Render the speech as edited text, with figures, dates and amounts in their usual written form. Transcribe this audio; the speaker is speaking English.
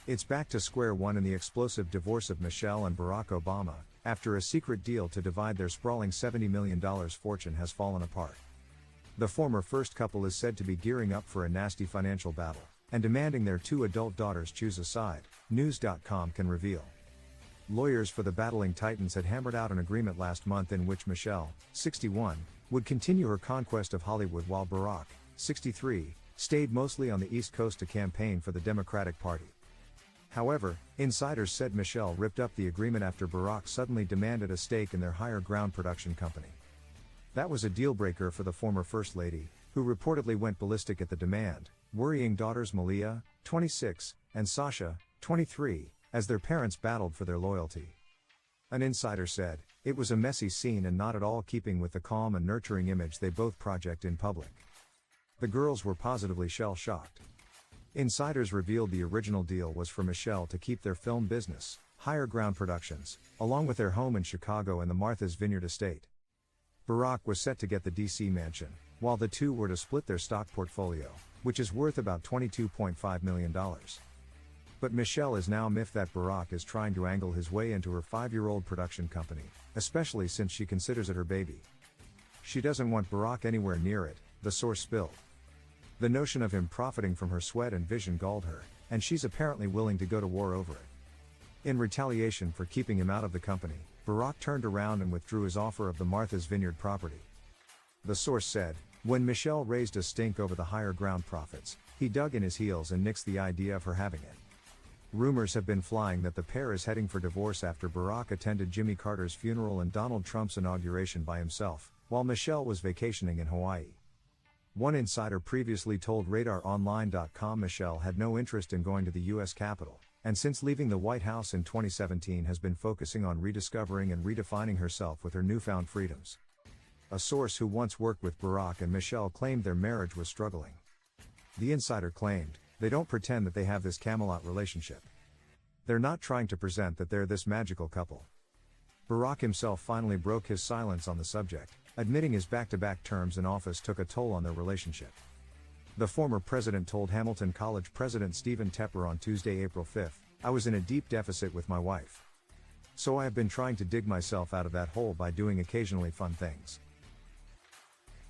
It's back to square one in the explosive divorce of Michelle and Barack Obama, after a secret deal to divide their sprawling $70 million fortune has fallen apart. The former first couple is said to be gearing up for a nasty financial battle, and demanding their two adult daughters choose a side, News.com can reveal. Lawyers for the battling titans had hammered out an agreement last month in which Michelle, 61, would continue her conquest of Hollywood while Barack, 63, stayed mostly on the East Coast to campaign for the Democratic Party. However, insiders said Michelle ripped up the agreement after Barack suddenly demanded a stake in their Higher Ground production company. That was a deal-breaker for the former First Lady, who reportedly went ballistic at the demand, worrying daughters Malia, 26, and Sasha, 23, as their parents battled for their loyalty. An insider said, "It was a messy scene and not at all keeping with the calm and nurturing image they both project in public." The girls were positively shell-shocked. Insiders revealed the original deal was for Michelle to keep their film business, Higher Ground Productions, along with their home in Chicago and the Martha's Vineyard estate. Barack was set to get the DC mansion, while the two were to split their stock portfolio, which is worth about $22.5 million. But Michelle is now miffed that Barack is trying to angle his way into her 5-year-old production company, especially since she considers it her baby. She doesn't want Barack anywhere near it, the source spilled. The notion of him profiting from her sweat and vision galled her, and she's apparently willing to go to war over it. In retaliation for keeping him out of the company, Barack turned around and withdrew his offer of the Martha's Vineyard property. The source said, when Michelle raised a stink over the Higher Ground profits, he dug in his heels and nixed the idea of her having it. Rumors have been flying that the pair is heading for divorce after Barack attended Jimmy Carter's funeral and Donald Trump's inauguration by himself, while Michelle was vacationing in Hawaii. One insider previously told RadarOnline.com Michelle had no interest in going to the U.S. Capitol, and since leaving the White House in 2017 has been focusing on rediscovering and redefining herself with her newfound freedoms. A source who once worked with Barack and Michelle claimed their marriage was struggling. The insider claimed, "They don't pretend that they have this Camelot relationship. They're not trying to present that they're this magical couple." Barack himself finally broke his silence on the subject, admitting his back-to-back terms in office took a toll on their relationship. The former president told Hamilton College President Stephen Tepper on Tuesday, April 5, "I was in a deep deficit with my wife. So I have been trying to dig myself out of that hole by doing occasionally fun things.